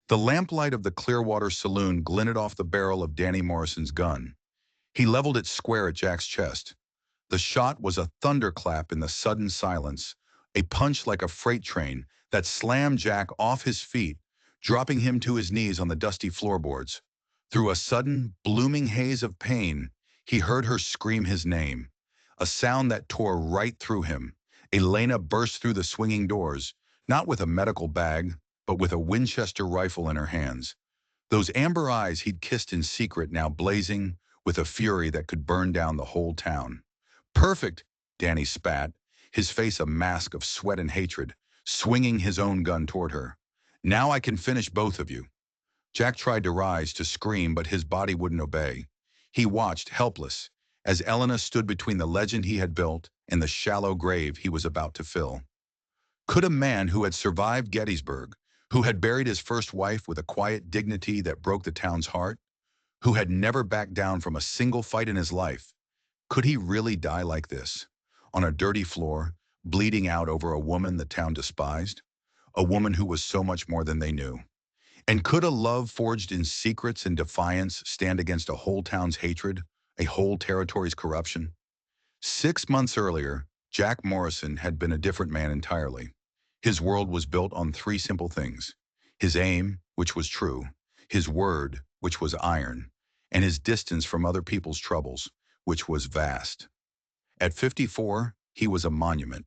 The lamplight of the Clearwater Saloon glinted off the barrel of Danny Morrison's gun. He leveled it square at Jack's chest. The shot was a thunderclap in the sudden silence, a punch like a freight train that slammed Jack off his feet, dropping him to his knees on the dusty floorboards. Through a sudden, blooming haze of pain, he heard her scream his name, a sound that tore right through him. Elena burst through the swinging doors, not with a medical bag, but with a Winchester rifle in her hands. Those amber eyes he'd kissed in secret now blazing with a fury that could burn down the whole town. Perfect, Danny spat, his face a mask of sweat and hatred, swinging his own gun toward her. Now I can finish both of you. Jack tried to rise, to scream, but his body wouldn't obey. He watched, helpless, as Elena stood between the legend he had built and the shallow grave he was about to fill. Could a man who had survived Gettysburg, who had buried his first wife with a quiet dignity that broke the town's heart, who had never backed down from a single fight in his life, could he really die like this, on a dirty floor, bleeding out over a woman the town despised, a woman who was so much more than they knew? And could a love forged in secrets and defiance stand against a whole town's hatred, a whole territory's corruption? 6 months earlier, Jack Morrison had been a different man entirely. His world was built on three simple things: his aim, which was true, his word, which was iron, and his distance from other people's troubles, which was vast. At 54, he was a monument.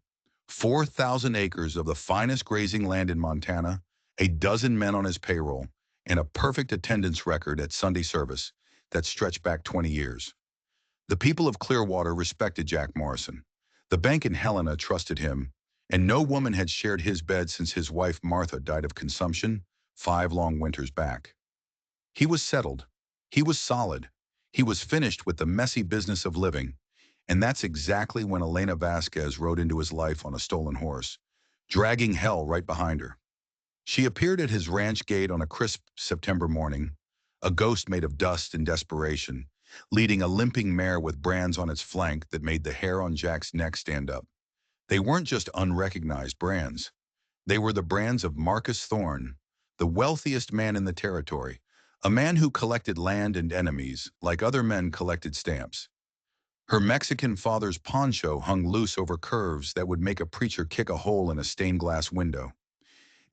4,000 acres of the finest grazing land in Montana, a dozen men on his payroll, and a perfect attendance record at Sunday service that stretched back 20 years. The people of Clearwater respected Jack Morrison. The bank in Helena trusted him, and no woman had shared his bed since his wife Martha died of consumption 5 long winters back. He was settled. He was solid. He was finished with the messy business of living, and that's exactly when Elena Vasquez rode into his life on a stolen horse, dragging hell right behind her. She appeared at his ranch gate on a crisp September morning, a ghost made of dust and desperation, leading a limping mare with brands on its flank that made the hair on Jack's neck stand up. They weren't just unrecognized brands. They were the brands of Marcus Thorne, the wealthiest man in the territory, a man who collected land and enemies like other men collected stamps. Her Mexican father's poncho hung loose over curves that would make a preacher kick a hole in a stained glass window.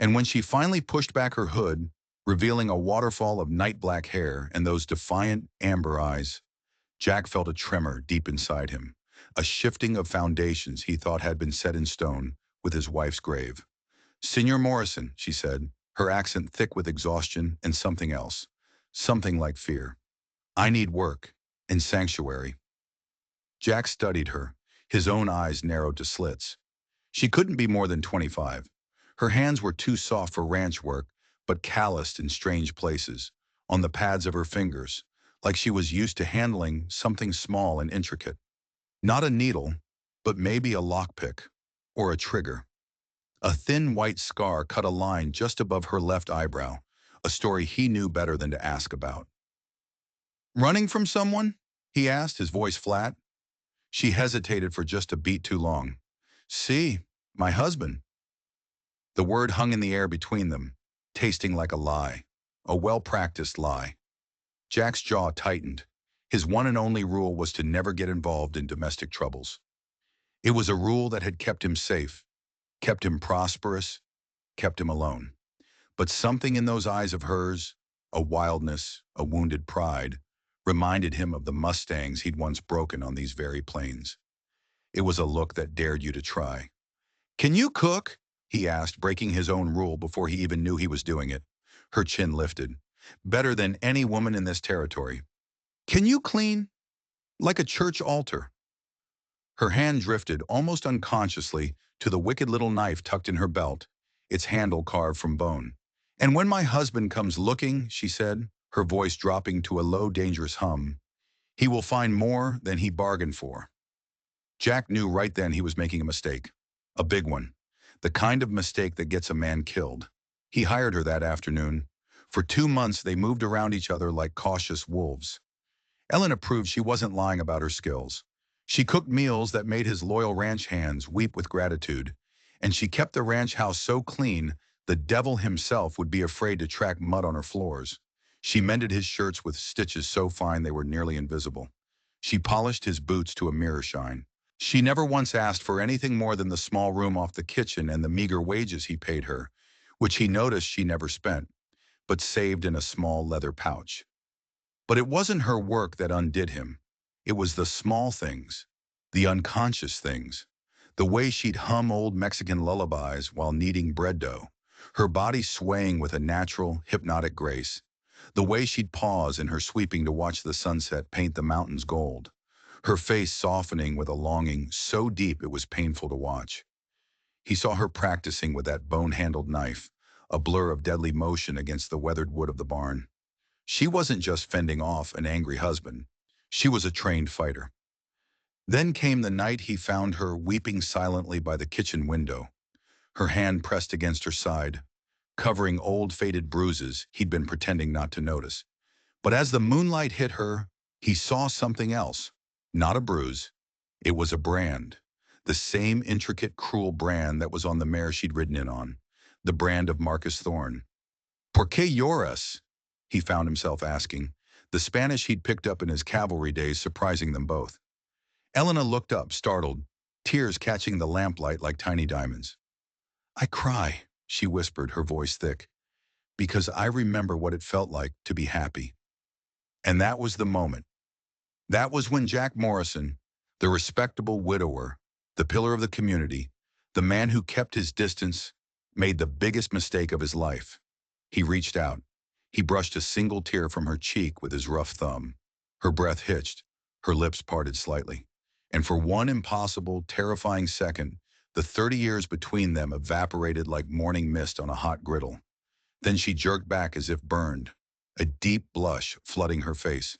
And when she finally pushed back her hood, revealing a waterfall of night-black hair and those defiant amber eyes, Jack felt a tremor deep inside him, a shifting of foundations he thought had been set in stone with his wife's grave. "Senor Morrison," she said, her accent thick with exhaustion and something else, something like fear. "I need work and sanctuary." Jack studied her, his own eyes narrowed to slits. She couldn't be more than 25. Her hands were too soft for ranch work, but calloused in strange places, on the pads of her fingers, like she was used to handling something small and intricate. Not a needle, but maybe a lockpick, or a trigger. A thin white scar cut a line just above her left eyebrow, a story he knew better than to ask about. "Running from someone?" he asked, his voice flat. She hesitated for just a beat too long. "See, my husband." The word hung in the air between them, tasting like a lie, a well-practiced lie. Jack's jaw tightened. His one and only rule was to never get involved in domestic troubles. It was a rule that had kept him safe, kept him prosperous, kept him alone. But something in those eyes of hers, a wildness, a wounded pride, reminded him of the Mustangs he'd once broken on these very plains. It was a look that dared you to try. "Can you cook?" he asked, breaking his own rule before he even knew he was doing it. Her chin lifted. "Better than any woman in this territory." "Can you clean?" "Like a church altar." Her hand drifted, almost unconsciously, to the wicked little knife tucked in her belt, its handle carved from bone. "And when my husband comes looking," she said, her voice dropping to a low, dangerous hum, "he will find more than he bargained for." Jack knew right then he was making a mistake. A big one. The kind of mistake that gets a man killed. He hired her that afternoon. For 2 months they moved around each other like cautious wolves. Ellen proved she wasn't lying about her skills. She cooked meals that made his loyal ranch hands weep with gratitude, and she kept the ranch house so clean The devil himself would be afraid to track mud on her floors. She mended his shirts with stitches so fine they were nearly invisible. She polished his boots to a mirror shine. She never once asked for anything more than the small room off the kitchen and the meager wages he paid her, which he noticed she never spent, but saved in a small leather pouch. But it wasn't her work that undid him. It was the small things, the unconscious things. The way she'd hum old Mexican lullabies while kneading bread dough, her body swaying with a natural, hypnotic grace. The way she'd pause in her sweeping to watch the sunset paint the mountains gold, her face softening with a longing so deep it was painful to watch. He saw her practicing with that bone-handled knife, a blur of deadly motion against the weathered wood of the barn. She wasn't just fending off an angry husband. She was a trained fighter. Then came the night he found her weeping silently by the kitchen window, her hand pressed against her side, covering old faded bruises he'd been pretending not to notice. But as the moonlight hit her, he saw something else. Not a bruise. It was a brand. The same intricate, cruel brand that was on the mare she'd ridden in on. The brand of Marcus Thorne. ¿Por qué lloras? He found himself asking, the Spanish he'd picked up in his cavalry days surprising them both. Elena looked up, startled, tears catching the lamplight like tiny diamonds. I cry, she whispered, her voice thick, because I remember what it felt like to be happy. And that was the moment. That was when Jack Morrison, the respectable widower, the pillar of the community, the man who kept his distance, made the biggest mistake of his life. He reached out. He brushed a single tear from her cheek with his rough thumb. Her breath hitched, her lips parted slightly. And for one impossible, terrifying second, the 30 years between them evaporated like morning mist on a hot griddle. Then she jerked back as if burned, a deep blush flooding her face.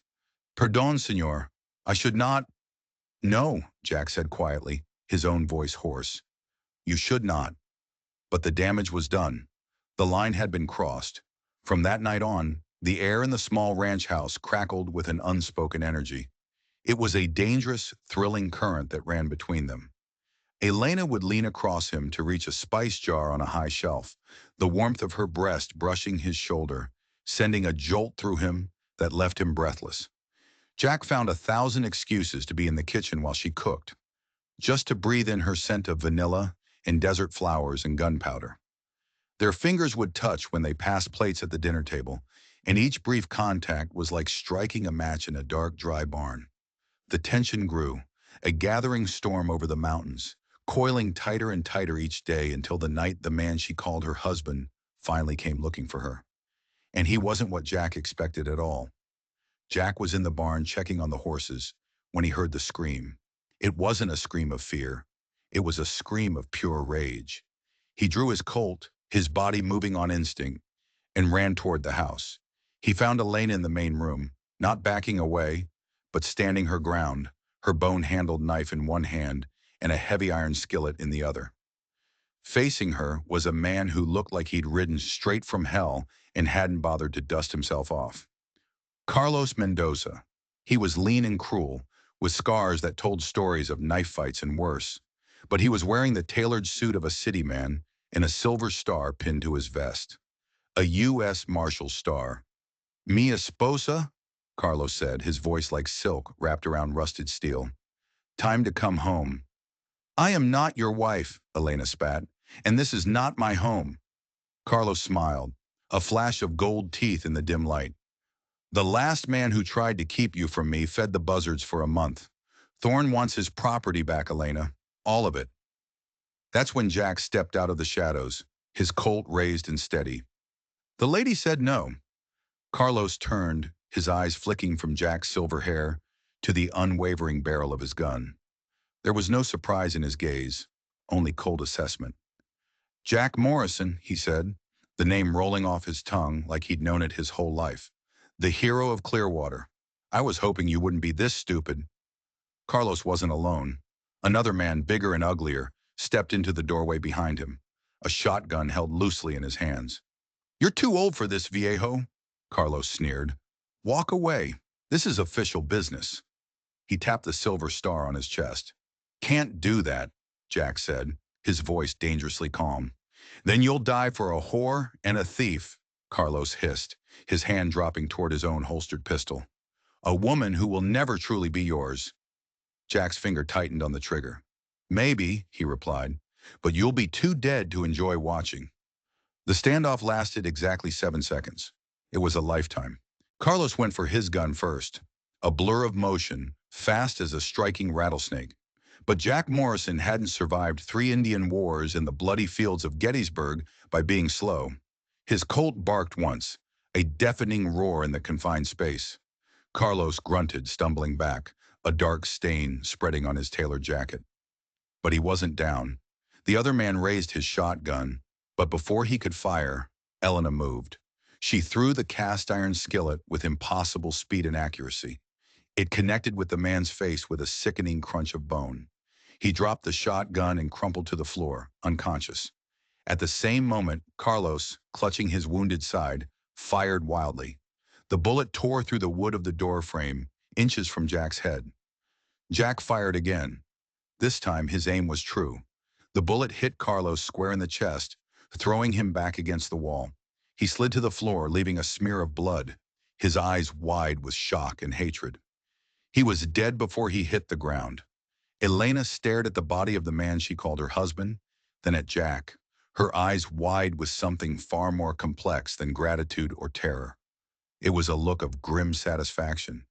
Pardon, senor. I should not. No, Jack said quietly, his own voice hoarse. You should not. But the damage was done. The line had been crossed. From that night on, the air in the small ranch house crackled with an unspoken energy. It was a dangerous, thrilling current that ran between them. Elena would lean across him to reach a spice jar on a high shelf, the warmth of her breast brushing his shoulder, sending a jolt through him that left him breathless. Jack found 1,000 excuses to be in the kitchen while she cooked, just to breathe in her scent of vanilla and desert flowers and gunpowder. Their fingers would touch when they passed plates at the dinner table, and each brief contact was like striking a match in a dark, dry barn. The tension grew, a gathering storm over the mountains, coiling tighter and tighter each day until the night the man she called her husband finally came looking for her. And he wasn't what Jack expected at all. Jack was in the barn checking on the horses when he heard the scream. It wasn't a scream of fear. It was a scream of pure rage. He drew his Colt, his body moving on instinct, and ran toward the house. He found Elena in the main room, not backing away, but standing her ground, her bone-handled knife in one hand and a heavy iron skillet in the other. Facing her was a man who looked like he'd ridden straight from hell and hadn't bothered to dust himself off. Carlos Mendoza. He was lean and cruel, with scars that told stories of knife fights and worse. But he was wearing the tailored suit of a city man and a silver star pinned to his vest. A U.S. Marshal star. Mi esposa? Carlos said, his voice like silk wrapped around rusted steel. Time to come home. I am not your wife, Elena spat, and this is not my home. Carlos smiled, a flash of gold teeth in the dim light. The last man who tried to keep you from me fed the buzzards for a month. Thorne wants his property back, Elena. All of it. That's when Jack stepped out of the shadows, his Colt raised and steady. The lady said no. Carlos turned, his eyes flicking from Jack's silver hair to the unwavering barrel of his gun. There was no surprise in his gaze, only cold assessment. Jack Morrison, he said, the name rolling off his tongue like he'd known it his whole life. The hero of Clearwater. I was hoping you wouldn't be this stupid. Carlos wasn't alone. Another man, bigger and uglier, stepped into the doorway behind him, a shotgun held loosely in his hands. You're too old for this, viejo, Carlos sneered. Walk away. This is official business. He tapped the silver star on his chest. Can't do that, Jack said, his voice dangerously calm. Then you'll die for a whore and a thief, Carlos hissed, his hand dropping toward his own holstered pistol. A woman who will never truly be yours. Jack's finger tightened on the trigger. Maybe, he replied, but you'll be too dead to enjoy watching. The standoff lasted exactly 7 seconds. It was a lifetime. Carlos went for his gun first, a blur of motion, fast as a striking rattlesnake. But Jack Morrison hadn't survived 3 Indian wars in the bloody fields of Gettysburg by being slow. His Colt barked once, a deafening roar in the confined space. Carlos grunted, stumbling back, a dark stain spreading on his tailored jacket. But he wasn't down. The other man raised his shotgun, but before he could fire, Elena moved. She threw the cast-iron skillet with impossible speed and accuracy. It connected with the man's face with a sickening crunch of bone. He dropped the shotgun and crumpled to the floor, unconscious. At the same moment, Carlos, clutching his wounded side, fired wildly. The bullet tore through the wood of the door frame, inches from Jack's head. Jack fired again. This time, his aim was true. The bullet hit Carlos square in the chest, throwing him back against the wall. He slid to the floor, leaving a smear of blood, his eyes wide with shock and hatred. He was dead before he hit the ground. Elena stared at the body of the man she called her husband, then at Jack, her eyes wide with something far more complex than gratitude or terror. It was a look of grim satisfaction.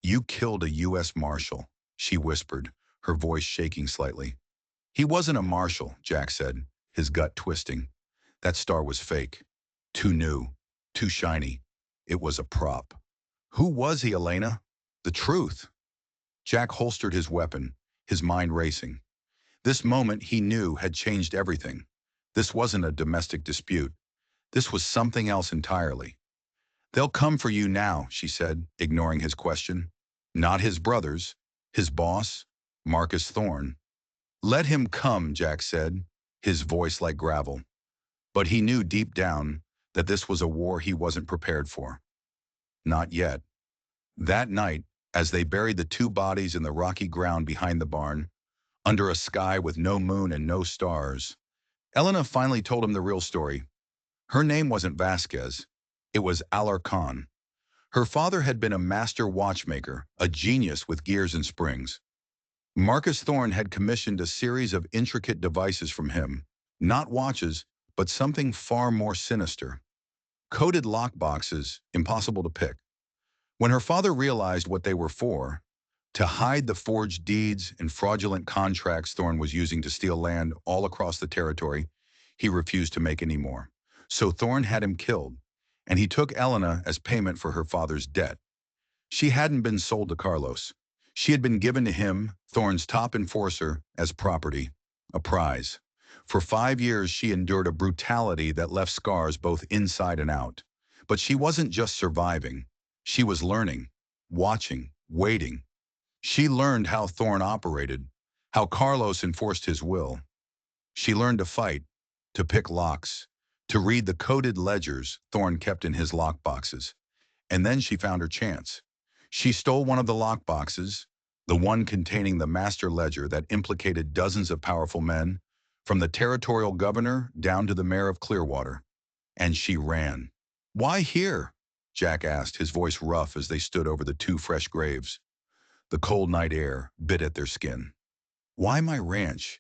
"You killed a U.S. Marshal," she whispered, her voice shaking slightly. "He wasn't a marshal," Jack said, his gut twisting. "That star was fake. Too new. Too shiny. It was a prop." "Who was he, Elena?" "The truth." Jack holstered his weapon, his mind racing. This moment, he knew, had changed everything. This wasn't a domestic dispute. This was something else entirely. "They'll come for you now," she said, ignoring his question. "Not his brothers. His boss, Marcus Thorne." "Let him come," Jack said, his voice like gravel. But he knew deep down that this was a war he wasn't prepared for. Not yet. That night, as they buried the 2 bodies in the rocky ground behind the barn, under a sky with no moon and no stars, Elena finally told him the real story. Her name wasn't Vasquez. It was Alarcon. Her father had been a master watchmaker, a genius with gears and springs. Marcus Thorne had commissioned a series of intricate devices from him, not watches, but something far more sinister. Coded lockboxes, impossible to pick. When her father realized what they were for, to hide the forged deeds and fraudulent contracts Thorne was using to steal land all across the territory, he refused to make any more. So Thorne had him killed, and he took Elena as payment for her father's debt. She hadn't been sold to Carlos. She had been given to him, Thorne's top enforcer, as property, a prize. For 5 years, she endured a brutality that left scars both inside and out. But she wasn't just surviving. She was learning, watching, waiting. She learned how Thorne operated, how Carlos enforced his will. She learned to fight, to pick locks, to read the coded ledgers Thorne kept in his lockboxes. And then she found her chance. She stole one of the lockboxes, the one containing the master ledger that implicated dozens of powerful men, from the territorial governor down to the mayor of Clearwater. And she ran. "Why here?" Jack asked, his voice rough as they stood over the 2 fresh graves. The cold night air bit at their skin. "Why my ranch?"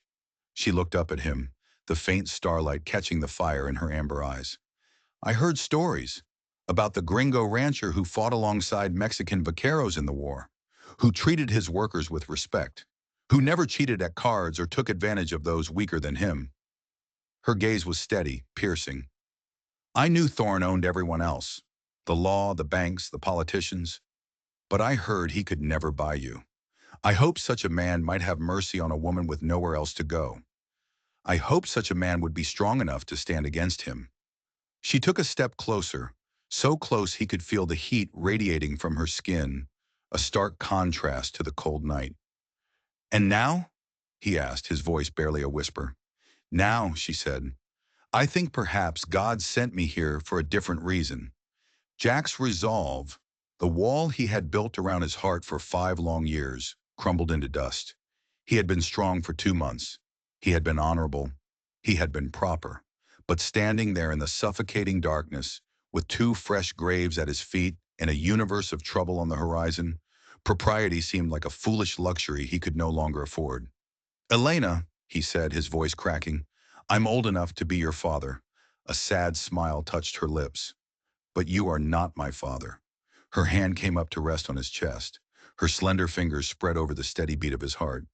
She looked up at him, the faint starlight catching the fire in her amber eyes. "I heard stories about the gringo rancher who fought alongside Mexican vaqueros in the war, who treated his workers with respect, who never cheated at cards or took advantage of those weaker than him." Her gaze was steady, piercing. "I knew Thorne owned everyone else, the law, the banks, the politicians. But I heard he could never buy you. I hoped such a man might have mercy on a woman with nowhere else to go. I hoped such a man would be strong enough to stand against him." She took a step closer, so close he could feel the heat radiating from her skin, a stark contrast to the cold night. "And now?" he asked, his voice barely a whisper. "Now," she said, "I think perhaps God sent me here for a different reason." Jack's resolve, the wall he had built around his heart for 5 long years, crumbled into dust. He had been strong for 2 months. He had been honorable. He had been proper. But standing there in the suffocating darkness, with two fresh graves at his feet and a universe of trouble on the horizon, propriety seemed like a foolish luxury he could no longer afford. "Elena," he said, his voice cracking, "I'm old enough to be your father." A sad smile touched her lips. "But you are not my father." Her hand came up to rest on his chest. Her slender fingers spread over the steady beat of his heart.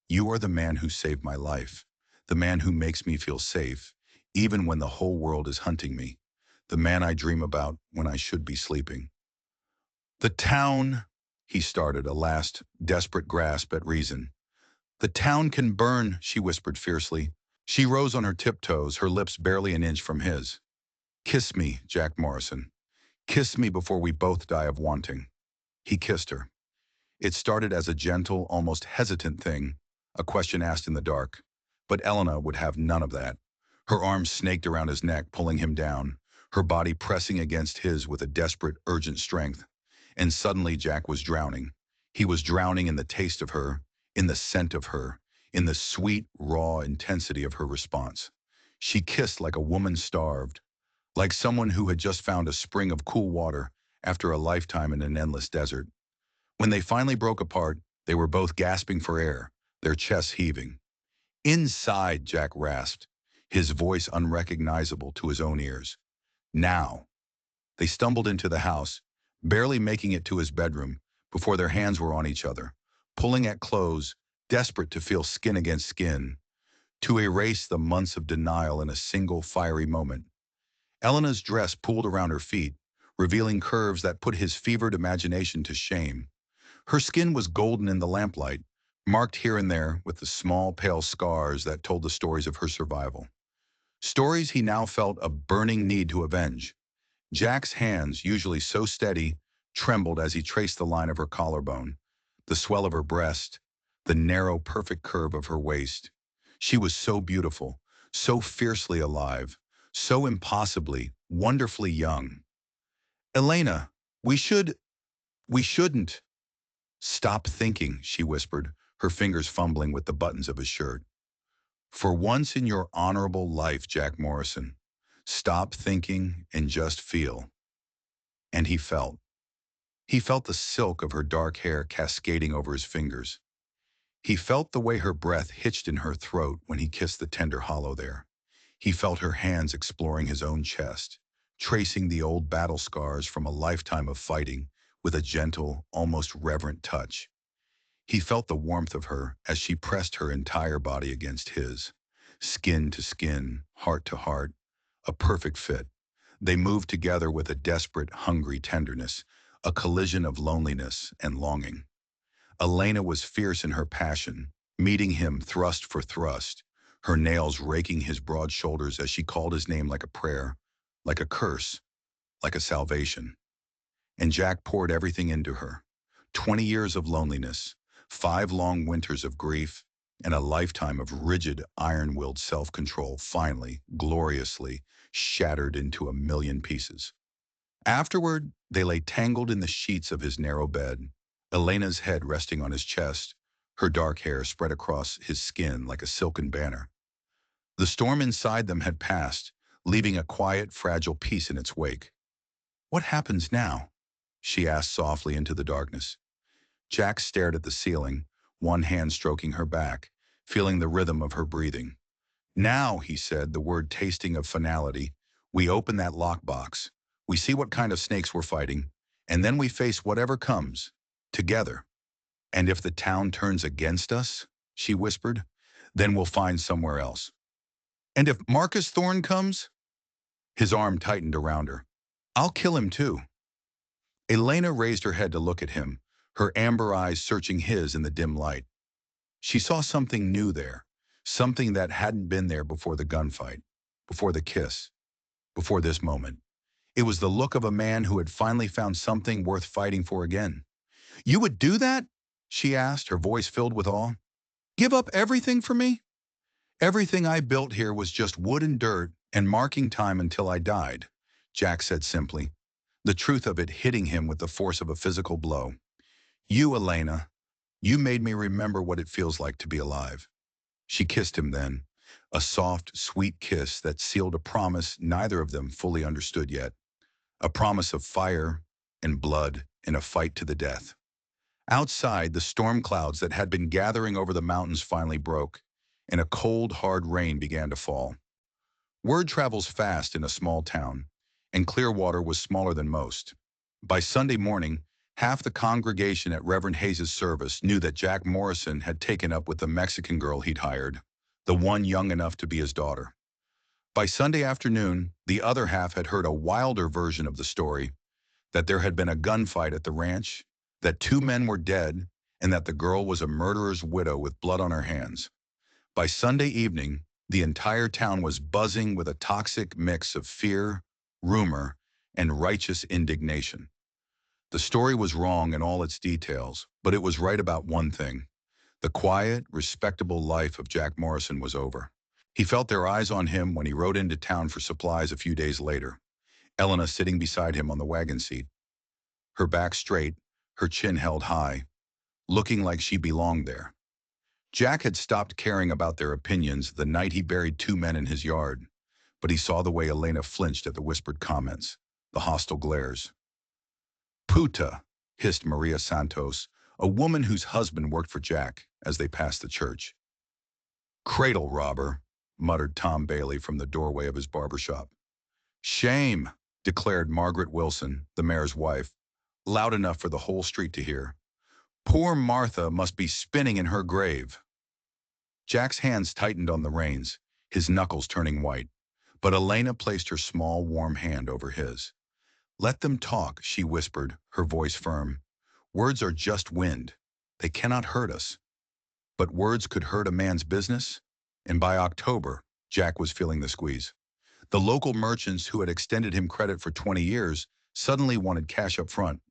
"You are the man who saved my life, the man who makes me feel safe, even when the whole world is hunting me, the man I dream about when I should be sleeping." "The town," he started, a last desperate grasp at reason. "The town can burn," she whispered fiercely. She rose on her tiptoes, her lips barely an inch from his. "Kiss me, Jack Morrison. Kiss me before we both die of wanting." He kissed her. It started as a gentle, almost hesitant thing, a question asked in the dark. But Elena would have none of that. Her arms snaked around his neck, pulling him down, her body pressing against his with a desperate, urgent strength. And suddenly Jack was drowning. He was drowning in the taste of her, in the scent of her, in the sweet, raw intensity of her response. She kissed like a woman starved, like someone who had just found a spring of cool water after a lifetime in an endless desert. When they finally broke apart, they were both gasping for air, their chests heaving. "Inside," Jack rasped, his voice unrecognizable to his own ears. "Now." They stumbled into the house, barely making it to his bedroom, before their hands were on each other, pulling at clothes, desperate to feel skin against skin, to erase the months of denial in a single fiery moment. Elena's dress pulled around her feet, revealing curves that put his fevered imagination to shame. Her skin was golden in the lamplight, marked here and there with the small, pale scars that told the stories of her survival. Stories he now felt a burning need to avenge. Jack's hands, usually so steady, trembled as he traced the line of her collarbone, the swell of her breast, the narrow, perfect curve of her waist. She was so beautiful, so fiercely alive, so impossibly, wonderfully young. "Elena, we shouldn't." "Stop thinking," she whispered, her fingers fumbling with the buttons of his shirt. "For once in your honorable life, Jack Morrison, stop thinking and just feel." And he felt. He felt the silk of her dark hair cascading over his fingers. He felt the way her breath hitched in her throat when he kissed the tender hollow there. He felt her hands exploring his own chest, tracing the old battle scars from a lifetime of fighting with a gentle, almost reverent touch. He felt the warmth of her as she pressed her entire body against his, skin to skin, heart to heart, a perfect fit. They moved together with a desperate, hungry tenderness, a collision of loneliness and longing. Elena was fierce in her passion, meeting him thrust for thrust, her nails raking his broad shoulders as she called his name like a prayer, like a curse, like a salvation. And Jack poured everything into her. 20 years of loneliness, 5 long winters of grief, and a lifetime of rigid, iron-willed self-control finally, gloriously, shattered into a million pieces. Afterward, they lay tangled in the sheets of his narrow bed, Elena's head resting on his chest, her dark hair spread across his skin like a silken banner. The storm inside them had passed, leaving a quiet, fragile peace in its wake. "What happens now?" she asked softly into the darkness. Jack stared at the ceiling, one hand stroking her back, feeling the rhythm of her breathing. "Now," he said, the word tasting of finality, "we open that lockbox. We see what kind of snakes we're fighting, and then we face whatever comes, together. And if the town turns against us," she whispered, "then we'll find somewhere else." "And if Marcus Thorne comes?" His arm tightened around her. "I'll kill him too." Elena raised her head to look at him, her amber eyes searching his in the dim light. She saw something new there, something that hadn't been there before the gunfight, before the kiss, before this moment. It was the look of a man who had finally found something worth fighting for again. "You would do that?" she asked, her voice filled with awe. "Give up everything for me?" "Everything I built here was just wood and dirt and marking time until I died," Jack said simply, the truth of it hitting him with the force of a physical blow. "You, Elena, you made me remember what it feels like to be alive." She kissed him then, a soft, sweet kiss that sealed a promise neither of them fully understood yet, a promise of fire and blood in a fight to the death. Outside, the storm clouds that had been gathering over the mountains finally broke, and a cold, hard rain began to fall. Word travels fast in a small town, and Clearwater was smaller than most. By Sunday morning, half the congregation at Reverend Hayes's service knew that Jack Morrison had taken up with the Mexican girl he'd hired, the one young enough to be his daughter. By Sunday afternoon, the other half had heard a wilder version of the story, that there had been a gunfight at the ranch, that two men were dead, and that the girl was a murderer's widow with blood on her hands. By Sunday evening, the entire town was buzzing with a toxic mix of fear, rumor, and righteous indignation. The story was wrong in all its details, but it was right about one thing. The quiet, respectable life of Jack Morrison was over. He felt their eyes on him when he rode into town for supplies a few days later, Elena sitting beside him on the wagon seat, her back straight, her chin held high, looking like she belonged there. Jack had stopped caring about their opinions the night he buried two men in his yard, but he saw the way Elena flinched at the whispered comments, the hostile glares. "Puta," hissed Maria Santos, a woman whose husband worked for Jack, as they passed the church. "Cradle robber," muttered Tom Bailey from the doorway of his barber shop. "Shame," declared Margaret Wilson, the mayor's wife, loud enough for the whole street to hear. "Poor Martha must be spinning in her grave." Jack's hands tightened on the reins, his knuckles turning white, but Elena placed her small, warm hand over his. "Let them talk," she whispered, her voice firm. "Words are just wind. They cannot hurt us. But words could hurt a man's business?" And by October, Jack was feeling the squeeze. The local merchants who had extended him credit for 20 years suddenly wanted cash up front.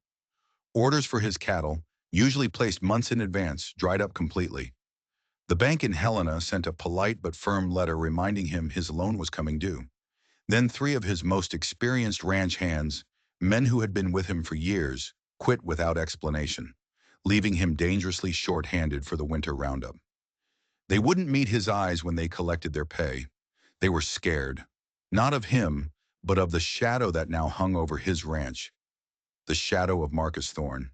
Orders for his cattle, usually placed months in advance, dried up completely. The bank in Helena sent a polite but firm letter reminding him his loan was coming due. Then three of his most experienced ranch hands, men who had been with him for years, quit without explanation, leaving him dangerously short-handed for the winter roundup. They wouldn't meet his eyes when they collected their pay. They were scared, not of him, but of the shadow that now hung over his ranch, the shadow of Marcus Thorne.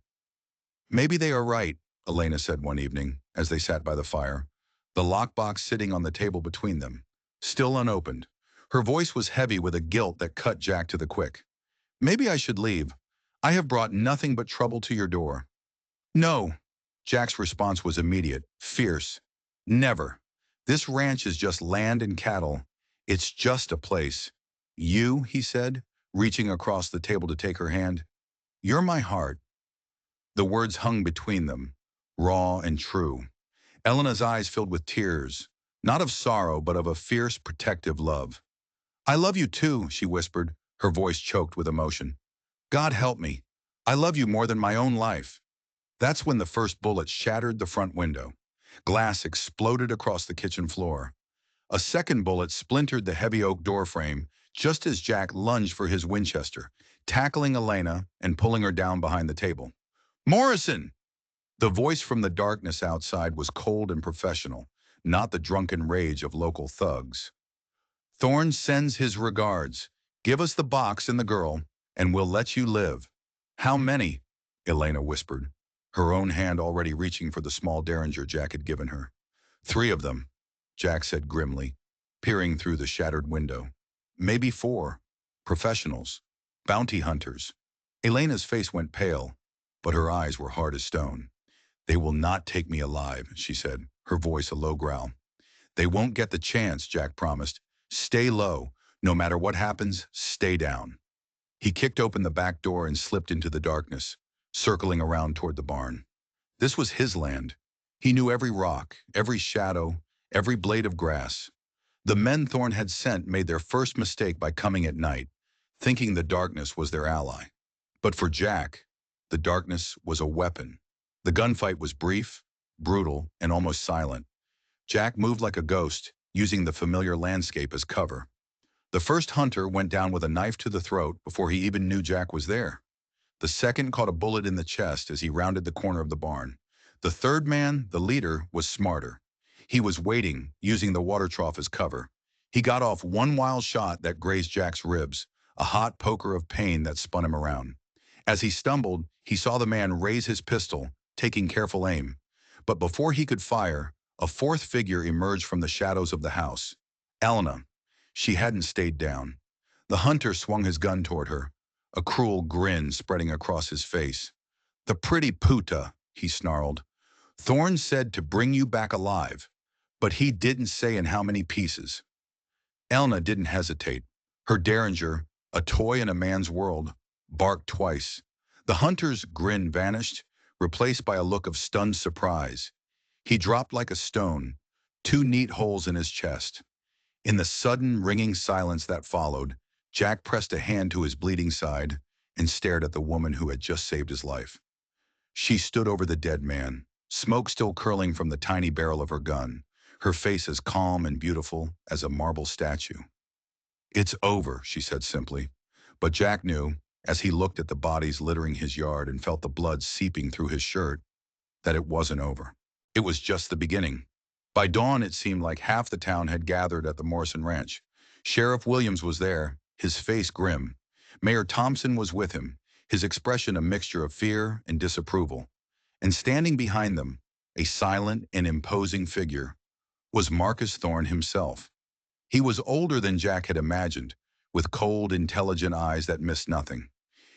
"Maybe they are right," Elena said one evening, as they sat by the fire, the lockbox sitting on the table between them, still unopened. Her voice was heavy with a guilt that cut Jack to the quick. "Maybe I should leave. I have brought nothing but trouble to your door." "No." Jack's response was immediate, fierce. "Never. This ranch is just land and cattle. It's just a place. You," he said, reaching across the table to take her hand, "you're my heart." The words hung between them, raw and true. Elena's eyes filled with tears, not of sorrow, but of a fierce, protective love. "I love you too," she whispered, her voice choked with emotion. "God help me. I love you more than my own life." That's when the first bullet shattered the front window. Glass exploded across the kitchen floor. A second bullet splintered the heavy oak doorframe just as Jack lunged for his Winchester, tackling Elena and pulling her down behind the table. "Morrison!" The voice from the darkness outside was cold and professional, not the drunken rage of local thugs. "Thorne sends his regards. Give us the box and the girl, and we'll let you live." "How many?" Elena whispered, her own hand already reaching for the small derringer Jack had given her. "Three of them," Jack said grimly, peering through the shattered window. "Maybe four. Professionals. Bounty hunters." Elena's face went pale, but her eyes were hard as stone. "They will not take me alive," she said, her voice a low growl. "They won't get the chance," Jack promised. "Stay low. No matter what happens, stay down." He kicked open the back door and slipped into the darkness, circling around toward the barn. This was his land. He knew every rock, every shadow, every blade of grass. The men Thorne had sent made their first mistake by coming at night, thinking the darkness was their ally. But for Jack, the darkness was a weapon. The gunfight was brief, brutal, and almost silent. Jack moved like a ghost, using the familiar landscape as cover. The first hunter went down with a knife to the throat before he even knew Jack was there. The second caught a bullet in the chest as he rounded the corner of the barn. The third man, the leader, was smarter. He was waiting, using the water trough as cover. He got off one wild shot that grazed Jack's ribs, a hot poker of pain that spun him around. As he stumbled, he saw the man raise his pistol, taking careful aim. But before he could fire, a fourth figure emerged from the shadows of the house. Elena. She hadn't stayed down. The hunter swung his gun toward her, a cruel grin spreading across his face. "The pretty puta," he snarled. "Thorne said to bring you back alive, but he didn't say in how many pieces." Elna didn't hesitate. Her derringer, a toy in a man's world, barked twice. The hunter's grin vanished, replaced by a look of stunned surprise. He dropped like a stone, two neat holes in his chest. In the sudden, ringing silence that followed, Jack pressed a hand to his bleeding side and stared at the woman who had just saved his life. She stood over the dead man, smoke still curling from the tiny barrel of her gun, her face as calm and beautiful as a marble statue. "It's over," she said simply. But Jack knew, as he looked at the bodies littering his yard and felt the blood seeping through his shirt, that it wasn't over. It was just the beginning. By dawn, it seemed like half the town had gathered at the Morrison Ranch. Sheriff Williams was there, his face grim. Mayor Thompson was with him, his expression a mixture of fear and disapproval. And standing behind them, a silent and imposing figure, was Marcus Thorne himself. He was older than Jack had imagined, with cold, intelligent eyes that missed nothing.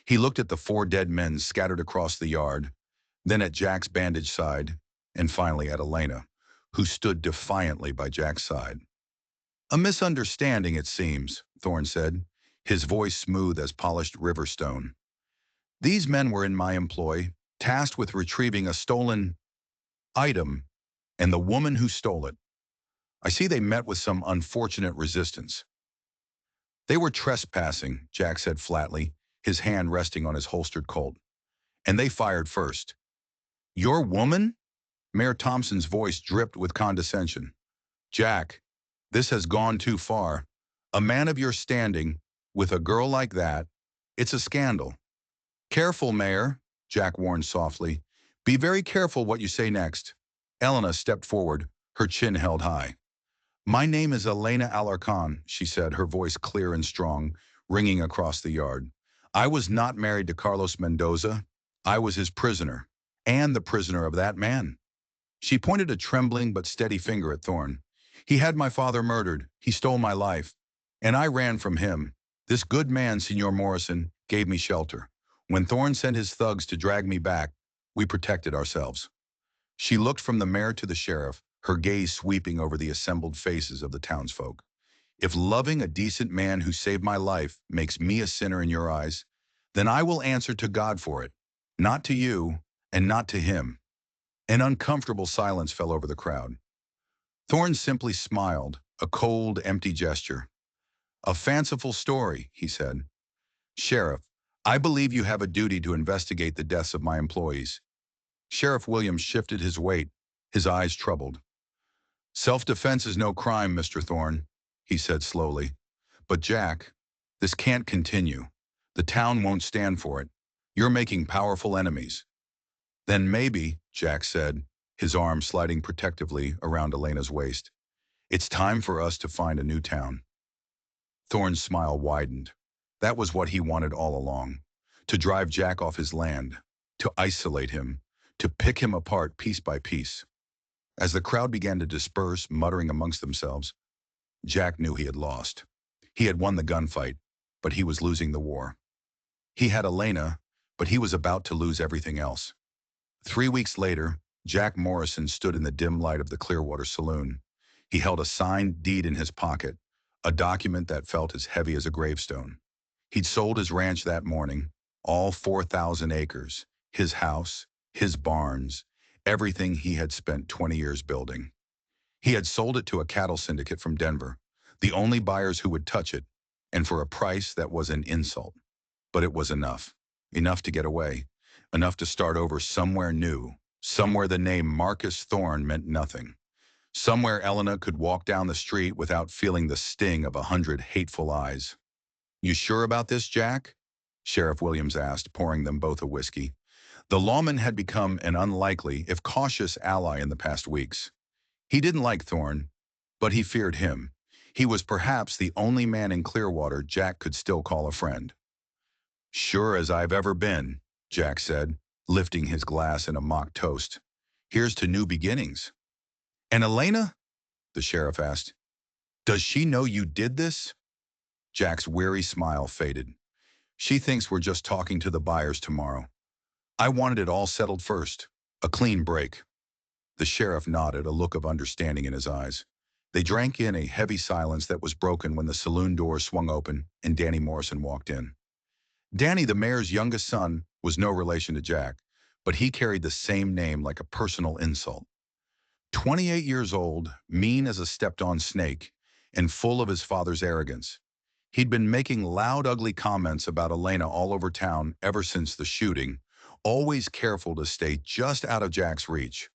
He looked at the four dead men scattered across the yard, then at Jack's bandaged side, and finally at Elena, who stood defiantly by Jack's side. "A misunderstanding, it seems," Thorne said, his voice smooth as polished river stone. "These men were in my employ, tasked with retrieving a stolen item and the woman who stole it. I see they met with some unfortunate resistance." "They were trespassing," Jack said flatly, his hand resting on his holstered Colt. "And they fired first." "Your woman?" Mayor Thompson's voice dripped with condescension. "Jack, this has gone too far. A man of your standing, with a girl like that, it's a scandal." "Careful, Mayor," Jack warned softly. "Be very careful what you say next." Elena stepped forward, her chin held high. "My name is Elena Alarcon," she said, her voice clear and strong, ringing across the yard. "I was not married to Carlos Mendoza. I was his prisoner, and the prisoner of that man." She pointed a trembling but steady finger at Thorne. "He had my father murdered. He stole my life. And I ran from him. This good man, Senor Morrison, gave me shelter. When Thorne sent his thugs to drag me back, we protected ourselves." She looked from the mayor to the sheriff, her gaze sweeping over the assembled faces of the townsfolk. "If loving a decent man who saved my life makes me a sinner in your eyes, then I will answer to God for it. Not to you, and not to him." An uncomfortable silence fell over the crowd. Thorne simply smiled, a cold, empty gesture. "A fanciful story," he said. "Sheriff, I believe you have a duty to investigate the deaths of my employees." Sheriff Williams shifted his weight, his eyes troubled. "Self-defense is no crime, Mr. Thorne," he said slowly. "But Jack, this can't continue. The town won't stand for it. You're making powerful enemies." "Then maybe," Jack said, his arm sliding protectively around Elena's waist, "it's time for us to find a new town." Thorne's smile widened. That was what he wanted all along. To drive Jack off his land, to isolate him, to pick him apart piece by piece. As the crowd began to disperse, muttering amongst themselves, Jack knew he had lost. He had won the gunfight, but he was losing the war. He had Elena, but he was about to lose everything else. 3 weeks later, Jack Morrison stood in the dim light of the Clearwater Saloon. He held a signed deed in his pocket, a document that felt as heavy as a gravestone. He'd sold his ranch that morning, all 4,000 acres, his house, his barns, everything he had spent 20 years building. He had sold it to a cattle syndicate from Denver, the only buyers who would touch it, and for a price that was an insult. But it was enough. Enough to get away. Enough to start over somewhere new, somewhere the name Marcus Thorne meant nothing. Somewhere Elena could walk down the street without feeling the sting of 100 hateful eyes. "You sure about this, Jack?" Sheriff Williams asked, pouring them both a whiskey. The lawman had become an unlikely, if cautious, ally in the past weeks. He didn't like Thorne, but he feared him. He was perhaps the only man in Clearwater Jack could still call a friend. Sure as I've ever been, Jack said, lifting his glass in a mock toast. Here's to new beginnings. And Elena? The sheriff asked. Does she know you did this? Jack's weary smile faded. She thinks we're just talking to the buyers tomorrow. I wanted it all settled first. A clean break. The sheriff nodded, a look of understanding in his eyes. They drank in a heavy silence that was broken when the saloon door swung open and Danny Morrison walked in. Danny, the mayor's youngest son, was no relation to Jack, but he carried the same name like a personal insult. 28 years old, mean as a stepped-on snake, and full of his father's arrogance. He'd been making loud, ugly comments about Elena all over town ever since the shooting, always careful to stay just out of Jack's reach.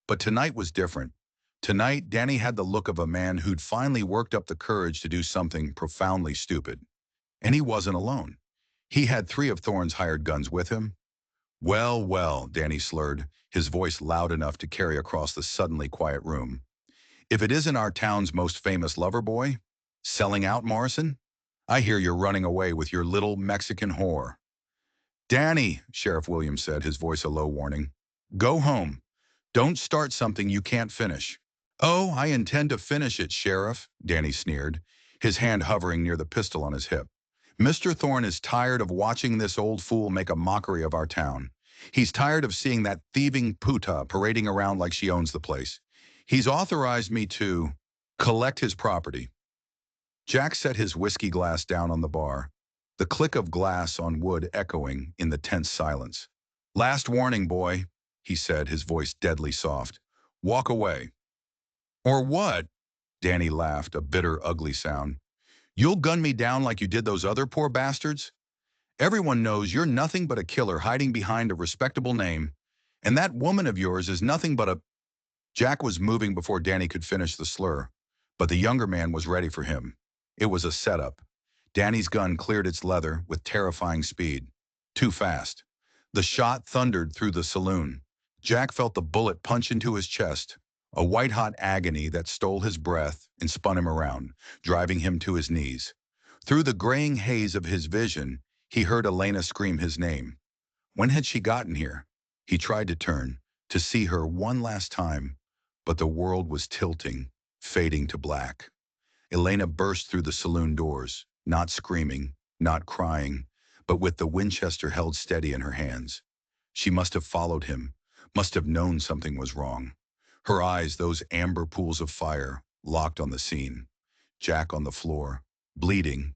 But tonight was different. Tonight, Danny had the look of a man who'd finally worked up the courage to do something profoundly stupid. And he wasn't alone. He had 3 of Thorne's hired guns with him. Well, well, Danny slurred, his voice loud enough to carry across the suddenly quiet room. If it isn't our town's most famous lover boy, selling out Morrison, I hear you're running away with your little Mexican whore. Danny, Sheriff Williams said, his voice a low warning. Go home. Don't start something you can't finish. Oh, I intend to finish it, Sheriff, Danny sneered, his hand hovering near the pistol on his hip. Mr. Thorne is tired of watching this old fool make a mockery of our town. He's tired of seeing that thieving puta parading around like she owns the place. He's authorized me to collect his property. Jack set his whiskey glass down on the bar, the click of glass on wood echoing in the tense silence. Last warning, boy, he said, his voice deadly soft. Walk away. Or what? Danny laughed, a bitter, ugly sound. You'll gun me down like you did those other poor bastards? Everyone knows you're nothing but a killer hiding behind a respectable name, and that woman of yours is nothing but a... Jack was moving before Danny could finish the slur, but the younger man was ready for him. It was a setup. Danny's gun cleared its leather with terrifying speed. Too fast. The shot thundered through the saloon. Jack felt the bullet punch into his chest, a white-hot agony that stole his breath and spun him around, driving him to his knees. Through the graying haze of his vision, he heard Elena scream his name. When had she gotten here? He tried to turn, to see her one last time, but the world was tilting, fading to black. Elena burst through the saloon doors, not screaming, not crying, but with the Winchester held steady in her hands. She must have followed him, must have known something was wrong. Her eyes, those amber pools of fire, locked on the scene. Jack on the floor, bleeding.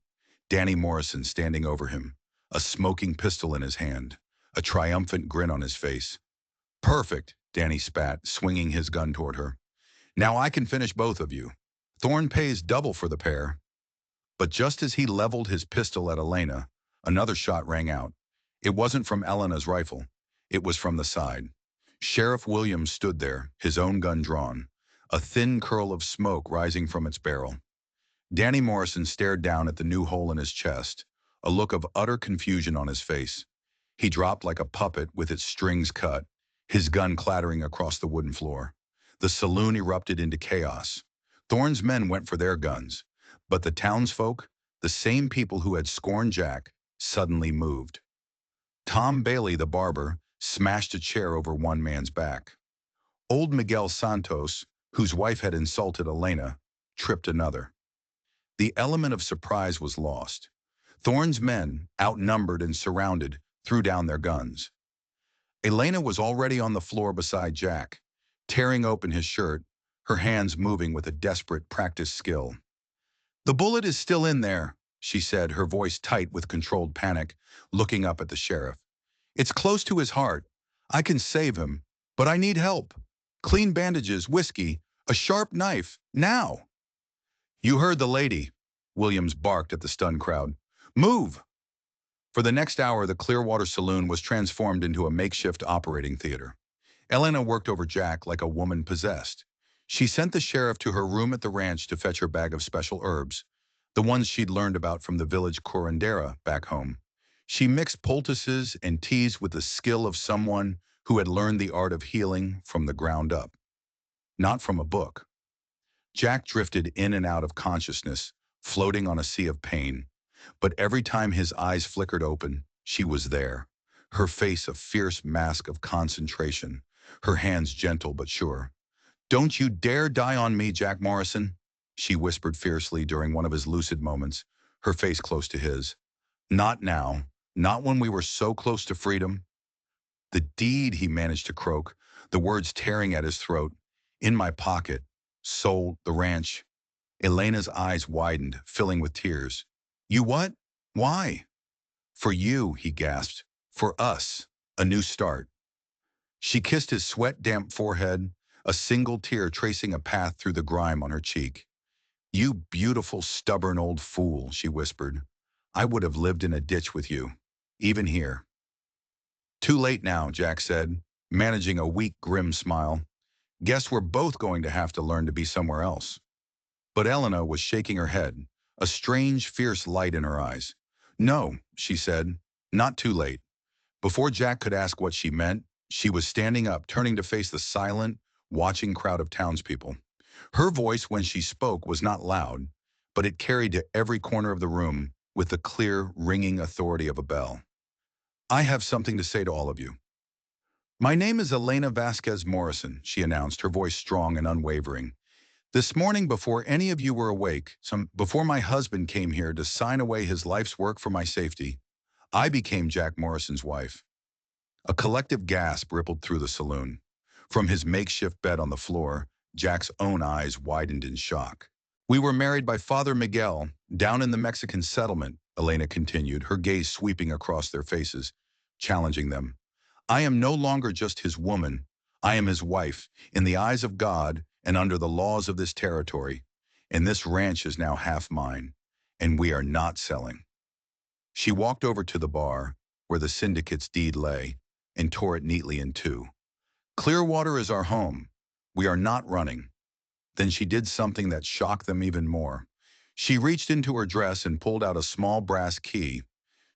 Danny Morrison standing over him, a smoking pistol in his hand, a triumphant grin on his face. Perfect, Danny spat, swinging his gun toward her. Now I can finish both of you. Thorne pays double for the pair. But just as he leveled his pistol at Elena, another shot rang out. It wasn't from Elena's rifle. It was from the side. Sheriff Williams stood there, his own gun drawn, a thin curl of smoke rising from its barrel. Danny Morrison stared down at the new hole in his chest, a look of utter confusion on his face. He dropped like a puppet with its strings cut, his gun clattering across the wooden floor. The saloon erupted into chaos. Thorne's men went for their guns, but the townsfolk, the same people who had scorned Jack, suddenly moved. Tom Bailey, the barber, smashed a chair over one man's back. Old Miguel Santos, whose wife had insulted Elena, tripped another. The element of surprise was lost. Thorne's men, outnumbered and surrounded, threw down their guns. Elena was already on the floor beside Jack, tearing open his shirt, her hands moving with a desperate, practiced skill. The bullet is still in there, she said, her voice tight with controlled panic, looking up at the sheriff. It's close to his heart. I can save him, but I need help. Clean bandages, whiskey, a sharp knife, now. You heard the lady, Williams barked at the stunned crowd. Move! For the next hour, the Clearwater Saloon was transformed into a makeshift operating theater. Elena worked over Jack like a woman possessed. She sent the sheriff to her room at the ranch to fetch her bag of special herbs, the ones she'd learned about from the village curandera back home. She mixed poultices and teas with the skill of someone who had learned the art of healing from the ground up. not from a book. Jack drifted in and out of consciousness, floating on a sea of pain. But every time his eyes flickered open, she was there, her face a fierce mask of concentration, her hands gentle but sure. "Don't you dare die on me, Jack Morrison," she whispered fiercely during one of his lucid moments, her face close to his. "Not now, not when we were so close to freedom." "The deed," he managed to croak, the words tearing at his throat. "In my pocket. Sold the ranch." Elena's eyes widened, filling with tears. "You what? Why?" "For you," he gasped. "For us. A new start." She kissed his sweat-damp forehead, a single tear tracing a path through the grime on her cheek. "You beautiful, stubborn old fool," she whispered. "I would have lived in a ditch with you, even here." "Too late now," Jack said, managing a weak, grim smile. "Guess we're both going to have to learn to be somewhere else." But Elena was shaking her head, a strange, fierce light in her eyes. "No," she said, "not too late." Before Jack could ask what she meant, she was standing up, turning to face the silent, watching crowd of townspeople. Her voice, when she spoke, was not loud, but it carried to every corner of the room with the clear, ringing authority of a bell. "I have something to say to all of you." "My name is Elena Vasquez Morrison," she announced, her voice strong and unwavering. "This morning, before any of you were awake, before my husband came here to sign away his life's work for my safety, I became Jack Morrison's wife." A collective gasp rippled through the saloon. From his makeshift bed on the floor, Jack's own eyes widened in shock. "We were married by Father Miguel, down in the Mexican settlement," Elena continued, her gaze sweeping across their faces, challenging them. "I am no longer just his woman. I am his wife, in the eyes of God and under the laws of this territory. And this ranch is now half mine, and we are not selling." She walked over to the bar, where the syndicate's deed lay, and tore it neatly in two. "Clearwater is our home. We are not running." Then she did something that shocked them even more. She reached into her dress and pulled out a small brass key.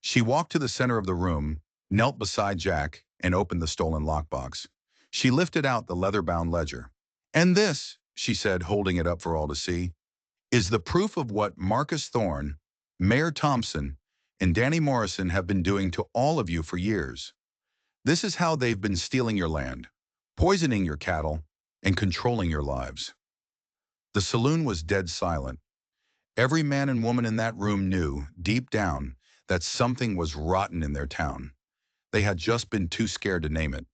She walked to the center of the room, knelt beside Jack, and opened the stolen lockbox. She lifted out the leather-bound ledger. "And this," she said, holding it up for all to see, "is the proof of what Marcus Thorne, Mayor Thompson, and Danny Morrison have been doing to all of you for years. This is how they've been stealing your land, poisoning your cattle, and controlling your lives." The saloon was dead silent. Every man and woman in that room knew, deep down, that something was rotten in their town. They had just been too scared to name it.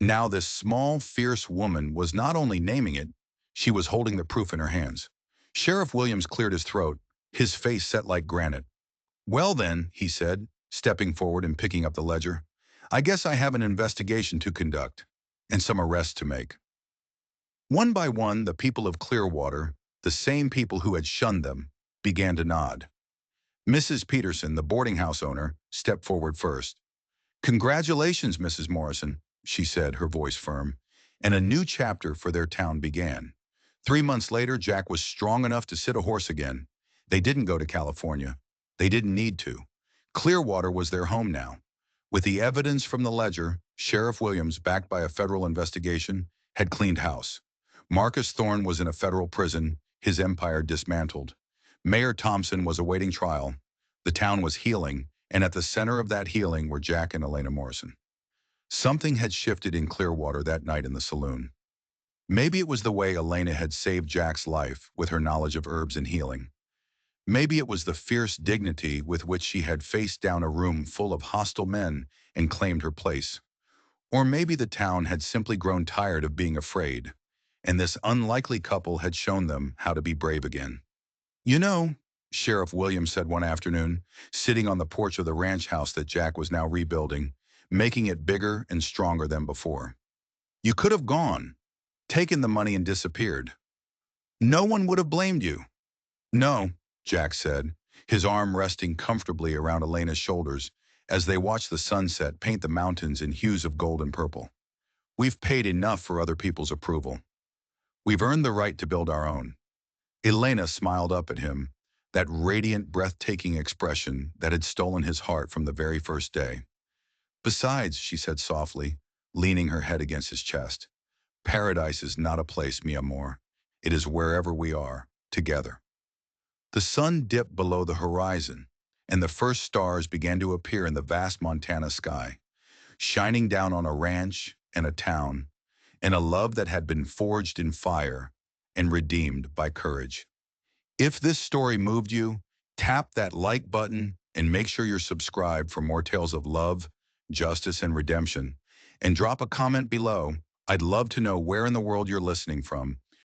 Now this small, fierce woman was not only naming it, she was holding the proof in her hands. Sheriff Williams cleared his throat, his face set like granite. "Well then," he said, stepping forward and picking up the ledger, "I guess I have an investigation to conduct, and some arrests to make." One by one, the people of Clearwater, the same people who had shunned them, began to nod. Mrs. Peterson, the boarding house owner, stepped forward first. "Congratulations, Mrs. Morrison," she said, her voice firm, and a new chapter for their town began. 3 months later, Jack was strong enough to sit a horse again. They didn't go to California. They didn't need to. Clearwater was their home now. With the evidence from the ledger, Sheriff Williams, backed by a federal investigation, had cleaned house. Marcus Thorne was in a federal prison, his empire dismantled. Mayor Thompson was awaiting trial. The town was healing, and at the center of that healing were Jack and Elena Morrison. Something had shifted in Clearwater that night in the saloon. Maybe it was the way Elena had saved Jack's life with her knowledge of herbs and healing. Maybe it was the fierce dignity with which she had faced down a room full of hostile men and claimed her place. Or maybe the town had simply grown tired of being afraid, and this unlikely couple had shown them how to be brave again. "You know," Sheriff Williams said one afternoon, sitting on the porch of the ranch house that Jack was now rebuilding, making it bigger and stronger than before. "You could have gone, taken the money and disappeared. No one would have blamed you." "No," Jack said, his arm resting comfortably around Elena's shoulders as they watched the sunset paint the mountains in hues of gold and purple. "We've paid enough for other people's approval. We've earned the right to build our own." Elena smiled up at him, that radiant, breathtaking expression that had stolen his heart from the very first day. "Besides," she said softly, leaning her head against his chest, Paradise is not a place, mi amor. It is wherever we are, together. The sun dipped below the horizon, and the first stars began to appear in the vast Montana sky, shining down on a ranch and a town, and a love that had been forged in fire and redeemed by courage. If this story moved you, tap that like button and make sure you're subscribed for more tales of love, justice, and redemption. And drop a comment below. I'd love to know where in the world you're listening from